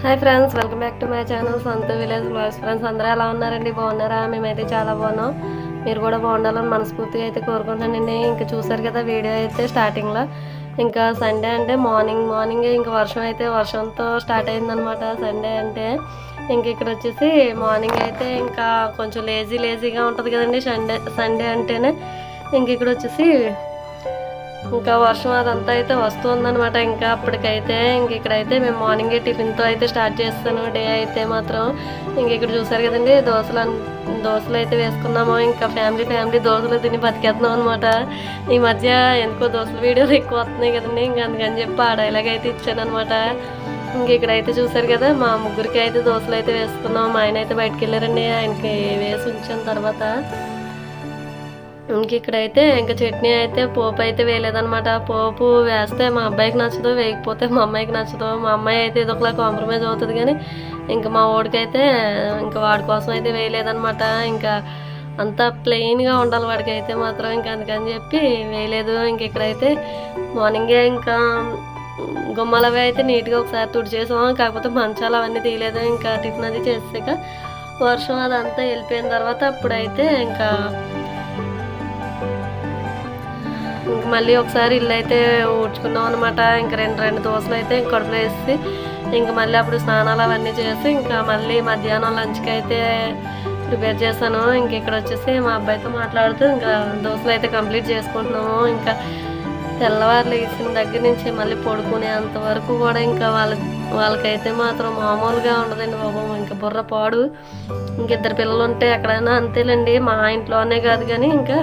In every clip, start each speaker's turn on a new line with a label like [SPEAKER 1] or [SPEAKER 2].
[SPEAKER 1] Hi friends, welcome back to my channel Santhu village vlogs. Friends అందరూ ఎలా ఉన్నారండి? బాగున్నారా? మేమైతే చాలా బాగున్నాం. మీరు కూడా బాగుండాలని మనస్ఫూర్తిగా అయితే కోరుకుంటానండి. ఇంకా చూసారు కదా వీడియో అయితే స్టార్టింగ్లో. ఇంకా సండే అంటే మార్నింగే ఇంకా వర్షంతో స్టార్ట్ అయిందనమాట. సండే అంటే ఇంక ఇక్కడ వచ్చేసి మార్నింగ్ అయితే ఇంకా కొంచెం లేజీగా ఉంటుంది కదండి సండే అంటేనే. ఇంక ఇక్కడ వచ్చేసి ఇంకా వర్షం అదంతా అయితే వస్తుందన్నమాట. ఇంకా అప్పటికైతే ఇక్కడైతే మేము మార్నింగే టిఫిన్తో అయితే స్టార్ట్ చేస్తాను డే అయితే మాత్రం. ఇక్కడ చూసారు కదండి దోశలు అయితే వేసుకున్నాము. ఇంకా ఫ్యామిలీ దోశలు తిని బతికేస్తున్నాం అనమాట. ఈ మధ్య ఎందుకో దోశల వీడియోలు ఎక్కువ వస్తున్నాయి కదండి. అందుకని చెప్పి ఆ డైలాగ్ అయితే ఇచ్చాను అనమాట. ఇక్కడైతే చూసారు కదా మా ముగ్గురికి అయితే దోశలు అయితే వేసుకున్నాం. మా ఆయన అయితే బయటకు వెళ్ళారండి, ఆయనకి వేసి ఉంచిన తర్వాత. ఇక్కడైతే ఇంకా చట్నీ అయితే పోపు అయితే వేయలేదనమాట. పోపు వేస్తే మా అబ్బాయికి నచ్చదు, వేయకపోతే మా అమ్మాయికి నచ్చదు. మా అమ్మాయి అయితే ఇదొకలా కాంప్రమైజ్ అవుతుంది, కానీ ఇంకా మా వాడికైతే ఇంకా వాడి కోసం అయితే వేయలేదనమాట. ఇంకా అంతా ప్లెయిన్గా ఉండాలి వాడికి అయితే మాత్రం. ఇంకా అందుకని చెప్పి వేయలేదు. ఇక్కడైతే మార్నింగే ఇంకా గుమ్మలవి అయితే నీట్గా ఒకసారి తుడిచేసాం. కాకపోతే మంచాలు అవన్నీ తీయలేదు. ఇంకా టిఫిన్ అది చేసాక వర్షం అదంతా వెళ్ళిపోయిన తర్వాత అప్పుడైతే ఇంకా మళ్ళీ ఒకసారి ఇల్లు అయితే ఊడ్చుకున్నాం అనమాట. ఇంకా రెండు దోశలు అయితే కడుపులో వేసి ఇంకా మళ్ళీ అప్పుడు స్నానాలు అవన్నీ చేసి ఇంకా మళ్ళీ మధ్యాహ్నం లంచ్కి అయితే ప్రిపేర్ చేశాను. ఇక్కడ వచ్చేసి మా అబ్బాయితో మాట్లాడుతూ ఇంకా దోశలు అయితే కంప్లీట్ చేసుకుంటున్నాము. ఇంకా తెల్లవారులు వేసిన దగ్గర నుంచి మళ్ళీ పడుకునేంత వరకు కూడా ఇంకా వాళ్ళకైతే మాత్రం మామూలుగా ఉండదండి బాబు. ఇంకా బుర్ర పాడు. ఇద్దరు పిల్లలు ఉంటే ఎక్కడైనా అంతేలేండి, మా ఇంట్లోనే కాదు కానీ ఇంకా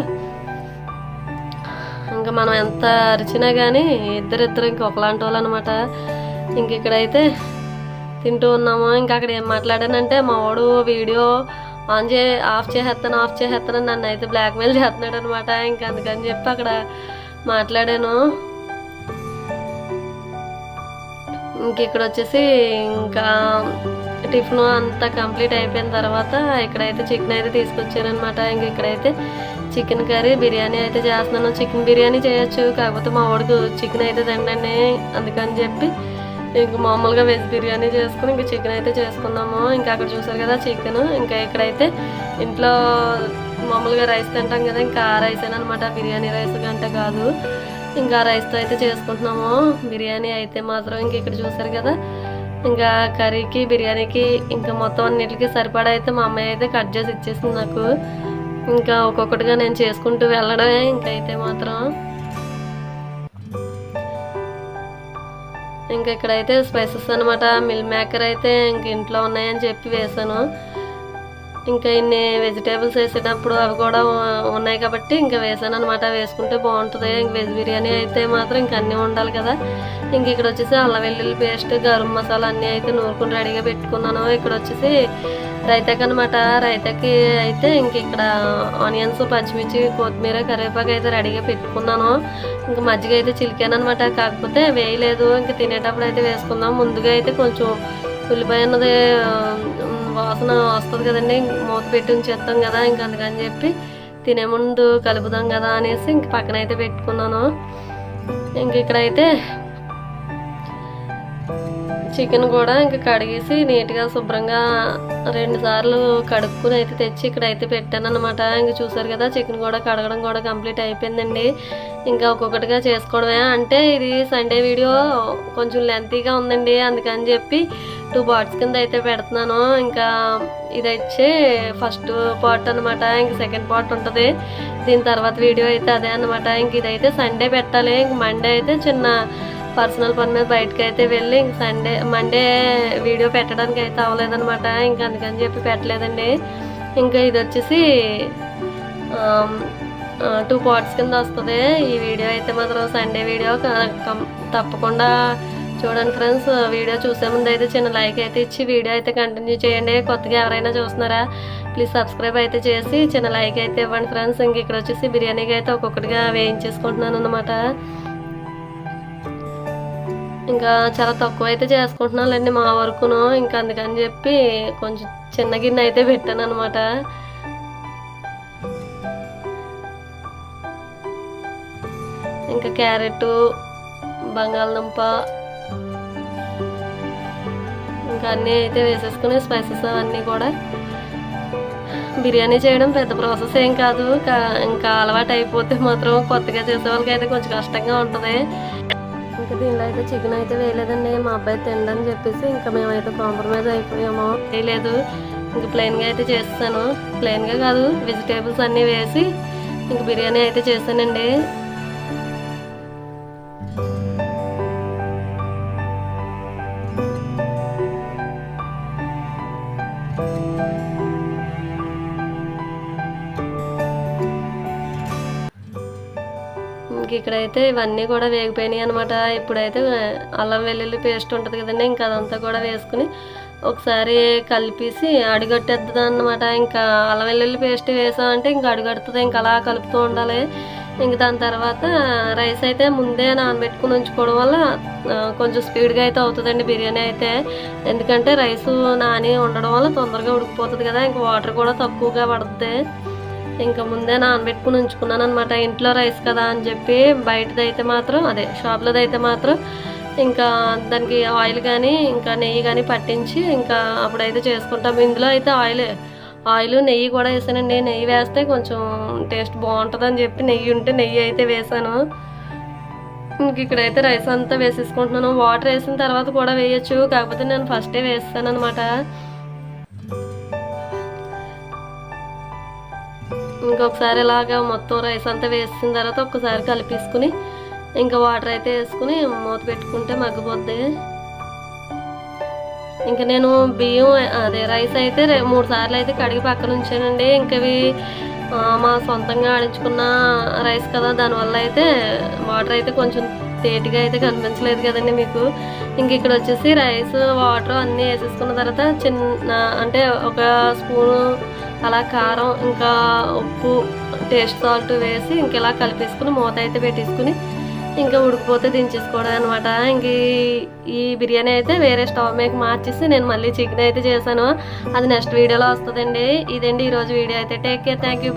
[SPEAKER 1] మనం ఎంత అరిచినా కానీ ఇద్దరు ఇంక ఒకలాంటి వాళ్ళు అనమాట. ఇక్కడైతే తింటూ ఉన్నాము. అక్కడ ఏం మాట్లాడానంటే మా వాడు వీడియో ఆఫ్ చేసేస్తాను నన్ను అయితే బ్లాక్మెయిల్ చేస్తున్నాడు అనమాట. అందుకని చెప్పి అక్కడ మాట్లాడాను. ఇక్కడ వచ్చేసి ఇంకా టిఫిన్ అంతా కంప్లీట్ అయిపోయిన తర్వాత ఇక్కడైతే చికెన్ అయితే తీసుకొచ్చానమాట. ఇక్కడైతే చికెన్ కర్రీ బిర్యానీ అయితే చేస్తున్నాను. చికెన్ బిర్యానీ చేయొచ్చు, కాకపోతే మా వాడికి చికెన్ అయితే తినండి, అందుకని చెప్పి ఇంక మామూలుగా వెజ్ బిర్యానీ చేసుకుని ఇంకా చికెన్ అయితే చేసుకున్నాము. అక్కడ చూసారు కదా చికెన్. ఇక్కడైతే ఇంట్లో మామూలుగా రైస్ తింటాం కదా, ఇంకా ఆ రైస్ అనమాట, బిర్యానీ రైస్ గంట కాదు. ఇంకా రైస్తో అయితే చేసుకుంటున్నాము బిర్యానీ అయితే మాత్రం. ఇక్కడ చూసారు కదా ఇంకా కర్రీకి బిర్యానీకి ఇంకా మొత్తం అన్నిటికీ సరిపడా అయితే మా అమ్మాయి అయితే కట్ చేసి ఇచ్చేసింది నాకు. ఇంకా ఒక్కొక్కటిగా నేను చేసుకుంటూ వెళ్ళడమే. ఇంకైతే మాత్రం ఇక్కడైతే స్పైసెస్ అనమాట. మిల్ మేకర్ అయితే ఇంట్లో ఉన్నాయని చెప్పి వేసాను. ఇన్ని వెజిటేబుల్స్ వేసేటప్పుడు అవి కూడా ఉన్నాయి కాబట్టి ఇంకా వేసాను అనమాట. వేసుకుంటే బాగుంటుంది. వెజ్ బిర్యానీ అయితే మాత్రం అన్నీ ఉండాలి కదా. ఇక్కడ వచ్చేసి అల్లం వెల్లుల్లి పేస్ట్, గరం మసాలా అన్నీ అయితే నూరుకుని రెడీగా పెట్టుకున్నాను. ఇక్కడ వచ్చేసి రైతాకి అనమాట. రైతాకి అయితే ఇక్కడ ఆనియన్స్, పచ్చిమిర్చి, కొత్తిమీర, కరివేపాకు అయితే రెడీగా పెట్టుకున్నాను. మజ్జిగ అయితే చిలికాను అనమాట, కాకపోతే వేయలేదు. తినేటప్పుడు అయితే వేసుకుందాం. ముందుగా అయితే కొంచెం ఉల్లిపాయ అన్నది వాసన వస్తుంది కదండి, మూత పెట్టి ఉంచేస్తాం కదా. అందుకని చెప్పి తినే ముందు కలుపుదాం కదా అనేసి పక్కన అయితే పెట్టుకున్నాను. ఇక్కడైతే చికెన్ కూడా కడిగేసి నీట్గా శుభ్రంగా 2 సార్లు కడుక్కుని అయితే తెచ్చి ఇక్కడైతే పెట్టాను అనమాట. చూసారు కదా చికెన్ కూడా కడగడం కూడా కంప్లీట్ అయిపోయిందండి. ఒక్కొక్కటిగా చేసుకోవడమే. అంటే ఇది సండే వీడియో కొంచెం లెంతీగా ఉందండి, అందుకని చెప్పి 2 పార్ట్స్ కింద అయితే పెడుతున్నాను. ఇది వచ్చి ఫస్ట్ పార్ట్ అనమాట. సెకండ్ పార్ట్ ఉంటుంది. దీని తర్వాత వీడియో అయితే అదే అనమాట. ఇదైతే సండే పెట్టాలి. మండే అయితే చిన్న పర్సనల్ పని మీద బయటకు అయితే వెళ్ళి మండే వీడియో పెట్టడానికి అయితే అవ్వలేదనమాట. అందుకని చెప్పి పెట్టలేదండి. ఇది వచ్చేసి 2 పార్ట్స్ కింద వస్తుంది ఈ వీడియో అయితే మాత్రం. సండే వీడియో తప్పకుండా చూడండి ఫ్రెండ్స్. వీడియో చూసే ముందు అయితే చిన్న లైక్ అయితే ఇచ్చి వీడియో అయితే కంటిన్యూ చేయండి. కొత్తగా ఎవరైనా చూస్తున్నారా ప్లీజ్ సబ్స్క్రైబ్ అయితే చేసి చిన్న లైక్ అయితే ఇవ్వండి ఫ్రెండ్స్. ఇక్కడ వచ్చేసి బిర్యానీకి అయితే ఒక్కొక్కటిగా వేయించేసుకుంటున్నాను అనమాట. చాలా తక్కువ అయితే చేసుకుంటున్నానులేండి మా వరకును. అందుకని చెప్పి కొంచెం చిన్న గిన్నె అయితే పెట్టాను అనమాట. క్యారెట్, బంగాళదుంప, ఇంకా అన్నీ అయితే వేసేసుకుని స్పైసెస్ అవన్నీ కూడా. బిర్యానీ చేయడం పెద్ద ప్రాసెస్ ఏం కాదు, ఇంకా అలవాటు అయిపోతే మాత్రం కొత్తగా చేసే వాళ్ళకి అయితే కొంచెం కష్టంగా ఉంటుంది. ఇంకా దీనిలో అయితే చికెన్ అయితే వేయలేదండి, మా అబ్బాయి తినడని చెప్పేసి ఇంకా మేమైతే కాంప్రమైజ్ అయిపోయాము. వేయలేదు, ఇంకా ప్లెయిన్గా అయితే చేస్తాను. ప్లెయిన్గా కాదు, వెజిటేబుల్స్ అన్నీ వేసి ఇంక బిర్యానీ అయితే చేశానండి. ఇంక ఇక్కడైతే ఇవన్నీ కూడా వేగిపోయినాయి అనమాట. ఇప్పుడైతే అల్లం వెల్లుల్లి పేస్ట్ ఉంటుంది కదండి, ఇంకా అదంతా కూడా వేసుకుని ఒకసారి కలిపేసి అడుగట్టేస్తుంది అన్నమాట. ఇంకా అల్లం వెల్లుల్లి పేస్ట్ వేసామంటే ఇంకా అడుగడుతుంది, ఇంకా అలా కలుపుతూ ఉండాలి. ఇంక దాని తర్వాత రైస్ అయితే ముందే నానబెట్టుకుని ఉంచుకోవడం వల్ల కొంచెం స్పీడ్గా అయితే అవుతుందండి బిర్యానీ అయితే. ఎందుకంటే రైసు నాని ఉండడం వల్ల తొందరగా ఉడికిపోతుంది కదా, ఇంకా వాటర్ కూడా తక్కువగా పడుతుంది. ఇంకా ముందే నానబెట్టుకుని ఉంచుకున్నాను అనమాట. ఇంట్లో రైస్ కదా అని చెప్పి బయటదైతే మాత్రం షాప్లోదైతే మాత్రం ఇంకా దానికి ఆయిల్ కానీ ఇంకా నెయ్యి కానీ పట్టించి ఇంకా అప్పుడైతే చేసుకుంటాం. ఇందులో అయితే ఆయిల్ నెయ్యి కూడా వేసానండి. నెయ్యి వేస్తే కొంచెం టేస్ట్ బాగుంటుంది అని చెప్పి నెయ్యి ఉంటే నెయ్యి అయితే వేసాను. ఇంక ఇక్కడైతే రైస్ అంతా వేసేసుకుంటున్నాను. వాటర్ వేసిన తర్వాత కూడా వేయచ్చు, కాకపోతే నేను ఫస్టే వేస్తాను అనమాట. ఇంకొకసారి ఇలాగా మొత్తం రైస్ అంతా వేసిన తర్వాత ఒక్కసారి కలిపేసుకుని ఇంకా వాటర్ అయితే వేసుకుని మూత పెట్టుకుంటే మగ్గిపోద్ది. ఇంకా నేను బియ్యం రైస్ అయితే 3 సార్లు అయితే కడిగి పక్కన ఉంచానండి. ఇంకా ఇవి మా సొంతంగా ఆడించుకున్న రైస్ కదా, దానివల్ల అయితే వాటర్ అయితే కొంచెం తేటిగా అయితే కనిపించలేదు కదండి మీకు. ఇంక ఇక్కడ వచ్చేసి రైస్ వాటర్ అన్నీ వేసేసుకున్న తర్వాత అంటే ఒక స్పూను అలా కారం ఇంకా ఉప్పు టేస్ట్ సాల్ట్ వేసి ఇంక ఇలా కలిపేసుకుని మూత అయితే పెట్టేసుకుని ఇంకా ఉడికిపోతే దించేసుకోవడం అనమాట. ఇంక ఈ బిర్యానీ అయితే వేరే స్టవ్ మీద మార్చేసి నేను మళ్ళీ చికెన్ అయితే చేశాను, అది నెక్స్ట్ వీడియోలో వస్తుందండి. ఇదండి ఈరోజు వీడియో అయితే. Take care, thank you.